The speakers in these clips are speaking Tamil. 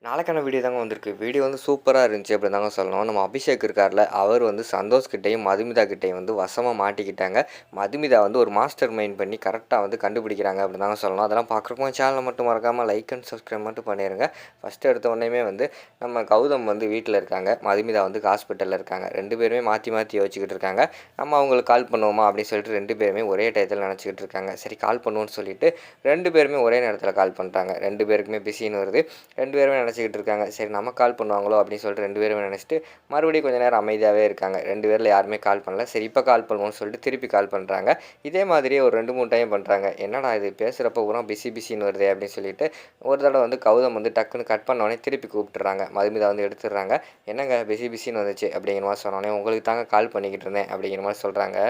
நாளைக்கான வீடியோ தாங்க வந்திருக்கு. வீடியோ வந்து சூப்பரா இருந்துச்சு அப்படின்னு தாங்க சொல்லணும். நம்ம அபிஷேக் இருக்கார்ல, அவர் வந்து சந்தோஷ் கிட்டயும், மதுமிதா கிட்டயும் வந்து வசமா மாட்டிக்கிட்டாங்க. மதுமிதா வந்து ஒரு மாஸ்டர் மைண்ட் பண்ணி கரெக்ட்டா வந்து கண்டுபிடிக்கிறாங்க அப்படின்னு தாங்க சொல்லணும். அதெல்லாம் பார்க்குறப்போ சேனலை மட்டும் மறக்காம லைக் அண்ட் சப்ஸ்கிரைப் மட்டும் பண்ணிருங்க. ஃபர்ஸ்ட்டு எடுத்த உடனேயுமே வந்து நம்ம கௌதம் வந்து வீட்ல இருக்காங்க. மதுமிதா வந்து ஹாஸ்பிட்டல்ல இருக்காங்க. 2 பேருமே மாத்தி மாத்தி யோசிச்சுக்கிட்டு இருக்காங்க. நம்ம அவங்களுக்கு கால் பண்ணுவோமா அப்படின்னு சொல்லிட்டு 2 பேருமே ஒரே டயத்துல நினச்சுக்கிட்டு இருக்காங்க. சரி கால் பண்ணுவோம்னு சொல்லிட்டு 2 பேருமே ஒரே நேரத்தில கால் பண்ணிட்டாங்க. 2 பேருக்குமே பிஸின்னு வருது. 2 பேருமே நினச்சிக்கிட்டு இருக்காங்க. சரி நமக்கு கால் பண்ணுவாங்களோ அப்படின்னு சொல்லிட்டு 2 பேருமே நினச்சிட்டு மறுபடியும் கொஞ்ச நேரம் அமைதியாகவே இருக்காங்க. 2 பேரில் யாருமே கால் பண்ணல. சரி இப்போ கால் பண்ணுவோம்னு சொல்லிட்டு திருப்பி கால் பண்ணுறாங்க. இதே மாதிரியே ஒரு 2, 3 டைம் பண்ணுறாங்க. என்னடா இது பேசுகிறப்ப பூரா பிஸின்னு வருதே அப்படின்னு சொல்லிட்டு ஒரு தடவை வந்து கௌதம் வந்து டக்குன்னு கட் பண்ணோடனே திருப்பி கூப்பிட்டுறாங்க. மதுமிதா வந்து எடுத்துடுறாங்க. என்னங்க பிஸின்னு வந்துச்சு அப்படிங்கிற மாதிரி சொன்னோடனே உங்களுக்கு தாங்க கால் பண்ணிக்கிட்டு இருந்தேன் அப்படிங்கிற மாதிரி சொல்கிறாங்க.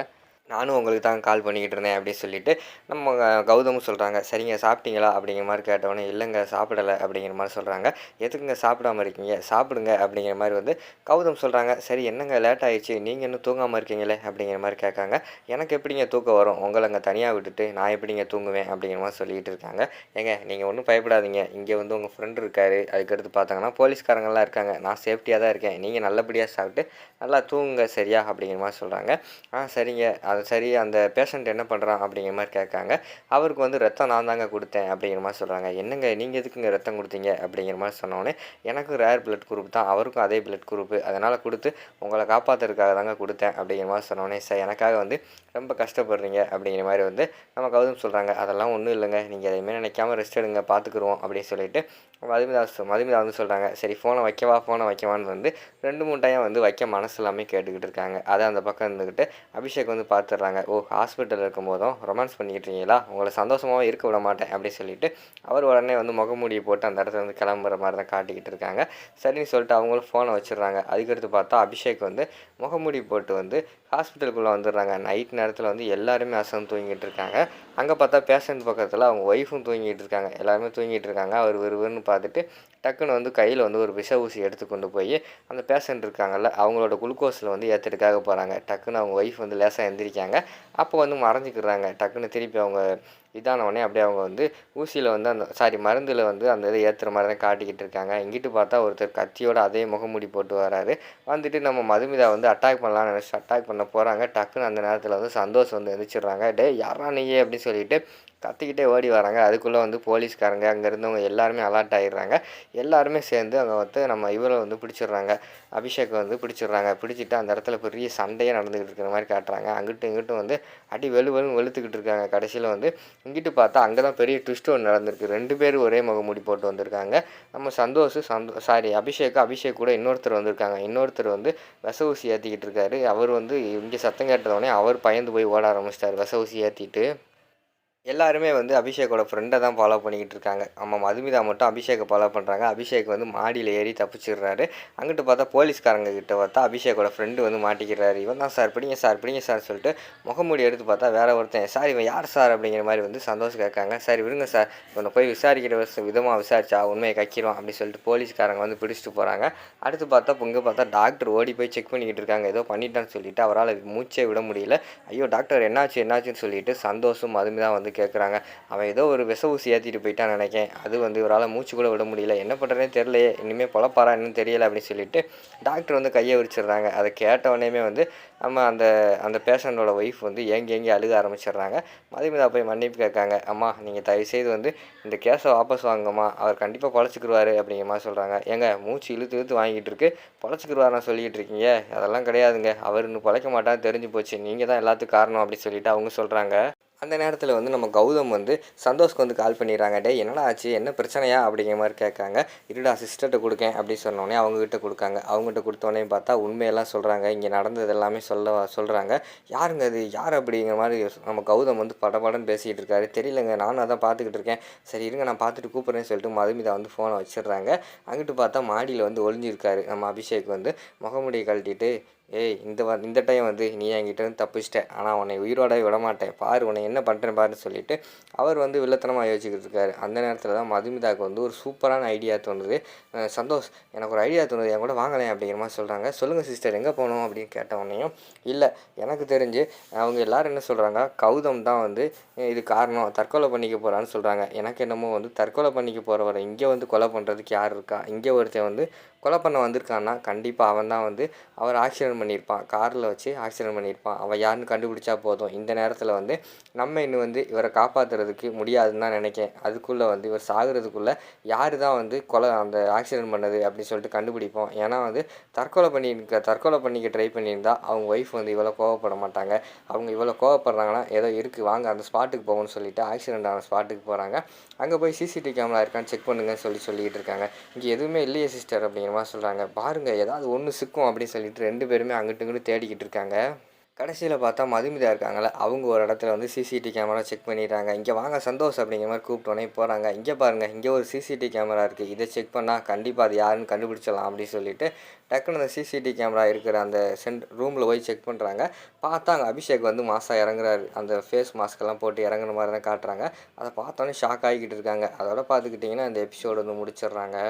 நானும் உங்களுக்கு தான் கால் பண்ணிக்கிட்டு இருந்தேன் அப்படின்னு சொல்லிட்டு நம்ம கௌதமும் சொல்கிறாங்க. சரிங்க சாப்பிட்டீங்களா அப்படிங்கிற மாதிரி கேட்டவொடனே இல்லைங்க சாப்பிடலை அப்படிங்கிற மாதிரி சொல்கிறாங்க. எதுக்குங்க சாப்பிடாம இருக்கீங்க சாப்பிடுங்க அப்படிங்கிற மாதிரி வந்து கௌதம் சொல்கிறாங்க. சரி என்னங்க லேட் ஆயிடுச்சு நீங்கள் இன்னும் தூங்காமல் இருக்கீங்களே அப்படிங்கிற மாதிரி கேட்காங்க. எனக்கு எப்படிங்க தூக்கம் வரும் உங்களை அங்கே தனியாக விட்டுட்டு நான் எப்படிங்க தூங்குவேன் அப்படிங்கிற மாதிரி சொல்லிகிட்டு இருக்காங்க. ஏங்க நீங்கள் ஒன்றும் பயப்படாதீங்க இங்கே வந்து உங்கள் ஃப்ரெண்டு இருக்கார். அதுக்கடுத்து பார்த்தாங்கன்னா போலீஸ்காரங்களாம் இருக்காங்க. நான் சேஃப்டியாக தான் இருக்கேன். நீங்கள் நல்லபடியாக சாப்பிட்டு நல்லா தூங்குங்க சரியா அப்படிங்கிற மாதிரி சொல்கிறாங்க. சரிங்க அது சரி அந்த பேஷண்ட் என்ன பண்ணுறான் அப்படிங்கிற மாதிரி கேட்காங்க. அவருக்கு வந்து ரத்தம் நான் தாங்க கொடுத்தேன் அப்படிங்கிற மாதிரி சொல்கிறாங்க. என்னங்க நீங்கள் எதுக்குங்க ரத்தம் கொடுத்தீங்க அப்படிங்கிற மாதிரி சொன்னோடனே எனக்கும் ரேர் பிளட் குரூப் தான் அவருக்கும் அதே பிளட் குரூப்பு அதனால் கொடுத்து உங்களை காப்பாற்றுறதுக்காக தாங்க கொடுத்தேன் அப்படிங்கிற மாதிரி சொன்னோடனே சார் எனக்காக வந்து ரொம்ப கஷ்டப்படுறீங்க அப்படிங்கிற மாதிரி வந்து நம்ம கௌதம் சொல்கிறாங்க. அதெல்லாம் ஒன்றும் இல்லைங்க நீங்கள் எதையுமே நினைக்காம ரெஸ்ட் எடுங்க பார்த்துக்குருவோம் அப்படின்னு சொல்லிட்டு மதுமிதா வந்து சொல்கிறாங்க. சரி ஃபோனை வைக்கவான்னு வந்து 2, 3 டைம் வந்து வைக்க மனசு இல்லாமல் கேட்டுக்கிட்டு இருக்காங்க. அதை அந்த பக்கம் இருந்துக்கிட்டு அபிஷேக் வந்து பார்த்துடுறாங்க. ஓ ஹாஸ்பிட்டலில் இருக்கும்போதும் ரொமான்ஸ் பண்ணிக்கிட்டு இருக்கீங்களா உங்களை சந்தோஷமாகவும் இருக்க விட மாட்டேன் அப்படின்னு சொல்லிட்டு அவர் உடனே வந்து முகமூடியை போட்டு அந்த இடத்துல வந்து கிளம்புற மாதிரி தான் காட்டிக்கிட்டு இருக்காங்க. சரின்னு சொல்லிட்டு அவங்களும் ஃபோனை வச்சிடுறாங்க. அதுக்கடுத்து பார்த்தா அபிஷேக் வந்து முகமூடி போட்டு வந்து ஹாஸ்பிட்டலுக்குள்ளே வந்துடுறாங்க. நைட் நேரத்தில் வந்து எல்லாருமே அசந்து தூங்கிட்டு இருக்காங்க. அங்கே பார்த்தா பேஷண்ட் பக்கத்தில் அவங்க ஒய்ஃபும் தூங்கிட்டு இருக்காங்க. எல்லாருமே தூங்கிட்டு இருக்காங்க. அவர் விறுவிறுன்னு பார்த்துட்டு டக்குன்னு வந்து கையில் வந்து ஒரு விஷ ஊசி எடுத்து கொண்டு போய் அந்த பேஷண்ட் இருக்காங்கல்ல அவங்களோட குளுக்கோஸில் வந்து ஏற்றுறதுக்காக போகிறாங்க. டக்குன்னு அவங்க ஒய்ஃப் வந்து லேசாக எந்திரிக்காங்க. அப்போ வந்து மறைஞ்சிக்கிறாங்க. டக்குன்னு திருப்பி அவங்க இதானவுடனே அப்படியே அவங்க வந்து ஊசியில் வந்து மருந்தில் வந்து அந்த இதை ஏற்றுற மாதிரி தான் காட்டிக்கிட்டு இருக்காங்க. இங்கிட்டு பார்த்தா ஒருத்தர் கத்தியோட அதே முகமூடி போட்டு வராரு. வந்துட்டு நம்ம மதுமிதா வந்து அட்டாக் பண்ணலாம்னு நினச்சி அட்டாக் பண்ண போகிறாங்க. டக்குன்னு அந்த நேரத்தில் வந்து சந்தோஷ் வந்து எந்திரிச்சிடுறாங்க. டேய் யாரா நீயே அப்படின்னு சொல்லிட்டு கத்திக்கிட்டே ஓடி வராங்க. அதுக்குள்ளே வந்து போலீஸ்காரங்க அங்கே இருந்தவங்க எல்லாருமே அலர்ட் ஆகிடுறாங்க. எல்லாருமே சேர்ந்து அங்கே வந்து நம்ம இவரை வந்து பிடிச்சிடுறாங்க. அபிஷேக்கை வந்து பிடிச்சிடுறாங்க. பிடிச்சிட்டு அந்த இடத்துல பெரிய சண்டையே நடந்துக்கிட்டு இருக்கிற மாதிரி காட்டுறாங்க. அங்கிட்டும் இங்கிட்டும் வந்து அடி வெளுன்னு வெளுத்துக்கிட்டு இருக்காங்க. கடைசியில் வந்து இங்கிட்டு பார்த்தா அங்கே தான் பெரிய ட்விஸ்ட் ஒன்று நடந்திருக்கு. 2 பேரும் ஒரே முகமூடி போட்டு வந்திருக்காங்க. நம்ம அபிஷேக் கூட இன்னொருத்தர் வந்திருக்காங்க. இன்னொருத்தர் வந்து விஷ ஊசி ஏற்றிக்கிட்டு இருக்காரு. அவர் வந்து இங்கே சத்தம் கேட்டதோடனே அவர் பயந்து போய் ஓட ஆரம்பிச்சிட்டார் விஷ ஊசி ஏற்றிட்டு. எல்லாருமே வந்து அபிஷேக்கோட ஃப்ரெண்டை தான் ஃபாலோ பண்ணிக்கிட்டு இருக்காங்க. நம்ம மதுமிதா மட்டும் அபிஷேக்கை ஃபாலோ பண்ணுறாங்க. அபிஷேக் வந்து மாடியில் ஏறி தப்பிச்சிடுறாரு. அங்கிட்டு பார்த்தா போலீஸ்காரங்க கிட்ட பார்த்தா அபிஷேக்கோட ஃப்ரெண்டு வந்து மாட்டிக்கிறாரு. இவன் தான் சார் பிடிங்க சார் சொல்லிட்டு முகமூடி எடுத்து பார்த்தா வேற ஒருத்தன். சார் இவன் யார் சார் அப்படிங்கிற மாதிரி வந்து சந்தோஷம் கேட்காங்க. சரி விடுங்க சார் இவனை போய் விசாரிக்கிற விதமாக விசாரிச்சா உண்மையை கக்கிரும் அப்படின்னு சொல்லிட்டு போலீஸ்காரங்க வந்து பிடிச்சிட்டு போகிறாங்க. அடுத்து பார்த்தா இங்கே பார்த்தா டாக்டர் ஓடி போய் செக் பண்ணிக்கிட்டு இருக்காங்க. ஏதோ பண்ணிட்டான்னு சொல்லிட்டு அவரால் மூச்சே விட முடியல. ஐயோ டாக்டர் என்னாச்சுன்னு சொல்லிட்டு சந்தோஷம் மதுமிதா வந்து கேட்குறாங்க. அவன் ஏதோ ஒரு விஷ ஊசி ஏற்றிட்டு போயிட்டான்னு நினைக்கேன். அது வந்து இவரால் மூச்சு கூட விட முடியல. என்ன பண்ணுறதுனே தெரியலையே இனிமேல் பொழப்பாரா என்னன்னு தெரியலை அப்படின்னு சொல்லிட்டு டாக்டர் வந்து கையை விரிச்சிடுறாங்க. அதை கேட்டவொடனே வந்து நம்ம அந்த அந்த பேஷண்ட்டோட ஒய்ஃப் வந்து ஏங்கி அழுக ஆரம்பிச்சிடுறாங்க. மதுமிதா போய் மன்னிப்பு கேட்காங்க. அம்மா நீங்கள் தயவுசெய்து வந்து இந்த கேஸை வாபஸ் வாங்குங்கம்மா அவர் கண்டிப்பாக பொழைச்சிக்கிடுவார் அப்படிங்கிற மாதிரி சொல்கிறாங்க. ஏங்க மூச்சு இழுத்து வாங்கிட்டு இருக்கு பொழைச்சிக்கிடுவார் சொல்லிக்கிட்டு இருக்கீங்க அதெல்லாம் கிடையாதுங்க அவர் இன்னும் பொழைக்க மாட்டான்னு தெரிஞ்சு போச்சு நீங்கள் தான் எல்லாத்துக்கும் காரணம் அப்படின்னு சொல்லிட்டு அவங்க சொல்கிறாங்க. அந்த நேரத்தில் வந்து நம்ம கௌதம் வந்து சந்தோஷ்க்கு வந்து கால் பண்ணிடுறாங்க. டே என்னடா ஆச்சு என்ன பிரச்சனையா அப்படிங்கிற மாதிரி கேட்காங்க. இருடா சிஸ்டர்கிட்ட கொடுக்கேன் அப்படின்னு சொன்னோடனே அவங்ககிட்ட கொடுக்காங்க. அவங்ககிட்ட கொடுத்தோடனே பார்த்தா உண்மையெல்லாம் சொல்கிறாங்க. இங்கே நடந்தது எல்லாமே சொல்கிறாங்க. யாருங்க அது யார் அப்படிங்கிற மாதிரி நம்ம கௌதம் வந்து படபடன்னு பேசிகிட்டு இருக்காரு. தெரியலங்க நானும் அதான் பார்த்துக்கிட்டு இருக்கேன். சரி இருங்க நான் பார்த்துட்டு கூப்பிட்றேன்னு சொல்லிட்டு மதுமிதா வந்து ஃபோனை வச்சிடுறாங்க. அங்கிட்டு பார்த்தா மாடியில் வந்து ஒளிஞ்சிருக்காரு நம்ம அபிஷேக் வந்து முகமுடியை கழட்டிட்டு ஏய் இந்த டைம் வந்து நீ என்கிட்ட இருந்து தப்பிச்சிட்ட, ஆனால் உன்னை உயிரோடவே விடமாட்டேன், பாரு உன்னை என்ன பண்ணுறேன் பாருன்னு சொல்லிட்டு அவர் வந்து வில்லத்தனமாக யோசிச்சுக்கிட்டு இருக்காரு. அந்த நேரத்தில் தான் மதுமிதாவுக்கு வந்து ஒரு சூப்பரான ஐடியா தோணுது. சந்தோஷ் எனக்கு ஒரு ஐடியா தோணுது, என் கூட வாங்கலேன் அப்படிங்கிற மாதிரி சொல்கிறாங்க. சொல்லுங்கள் சிஸ்டர் எங்கே போகணும் அப்படின்னு கேட்ட உடனேயும், இல்லை எனக்கு தெரிஞ்சு அவங்க எல்லோரும் என்ன சொல்கிறாங்க, கௌதம் தான் வந்து இது காரணம், தற்கொலை பண்ணிக்க போகிறான்னு சொல்கிறாங்க. எனக்கு என்னமோ வந்து தற்கொலை பண்ணிக்க போகிறவரை இங்கே வந்து கொலை பண்ணுறதுக்கு யார் இருக்கா, இங்கே ஒருத்தன் வந்து கொலை பண்ண வந்திருக்கான்னா கண்டிப்பாக அவன் தான் வந்து அவர் ஆக்சிடென்ட் பண்ணியிருப்பான், காரில் வச்சு ஆக்சிடென்ட் பண்ணியிருப்பான். அவன் யாருன்னு கண்டுபிடிச்சா போதும். இந்த நேரத்தில் வந்து நம்ம இன்னும் வந்து இவரை காப்பாற்றுறதுக்கு முடியாதுன்னு தான் நினைக்கிறேன். அதுக்குள்ளே வந்து இவர் சாகிறதுக்குள்ளே யார் தான் வந்து அந்த ஆக்சிடென்ட் பண்ணது அப்படின்னு சொல்லிட்டு கண்டுபிடிப்போம். ஏன்னா வந்து தற்கொலை பண்ணிக்க ட்ரை பண்ணியிருந்தா அவங்க ஒய்ஃப் வந்து இவ்வளோ கோவப்பட மாட்டாங்க. அவங்க இவ்வளோ கோவப்படுறாங்கன்னா ஏதோ இருக்குது, வாங்க அந்த ஸ்பாட்டுக்கு போகணும்னு சொல்லிட்டு ஆக்சிடென்ட் ஆன ஸ்பாட்டுக்கு போகிறாங்க. அங்கே போய் சிசிடிவி கேமரா இருக்கான்னு செக் பண்ணுங்கன்னு சொல்லிட்டு இருக்காங்க. இங்கே எதுவுமே இல்லையே சிஸ்டர் அப்படிங்கிற மாதிரி சொல்கிறாங்க. பாருங்கள் ஏதாவது ஒன்று சிக்கும் அப்படின்னு சொல்லிட்டு 2 பேருமே அங்கிட்டு இங்கிட்டு தேடிக்கிட்டு இருக்காங்க. கடைசியில் பார்த்தா மதுமிதா இருக்காங்களே, அவங்க ஒரு இடத்துல வந்து சிசிடிவி கேமரா செக் பண்ணிடுறாங்க. இங்கே வாங்க சந்தோஷ் அப்படிங்கிற மாதிரி கூப்பிட்டோன்னே போகிறாங்க. இங்கே பாருங்கள், இங்கே ஒரு சிசிடிவி கேமரா இருக்குது, இதை செக் பண்ணால் கண்டிப்பாக அது யாருன்னு கண்டுபிடிச்சிடலாம் அப்படின்னு சொல்லிட்டு டக்குன்னு அந்த சிசிடிவி கேமரா இருக்கிற அந்த ரூமில் போய் செக் பண்ணுறாங்க. பார்த்தா அங்கே அபிஷேக் வந்து மாசாக இறங்குறாரு. அந்த ஃபேஸ் மாஸ்க்கெல்லாம் போட்டு இறங்குற மாதிரி தான் காட்டுறாங்க. அதை பார்த்தோன்னே ஷாக் ஆகிக்கிட்டு இருக்காங்க. அதோட பார்த்துக்கிட்டிங்கன்னா அந்த எபிசோடு வந்து முடிச்சிடுறாங்க.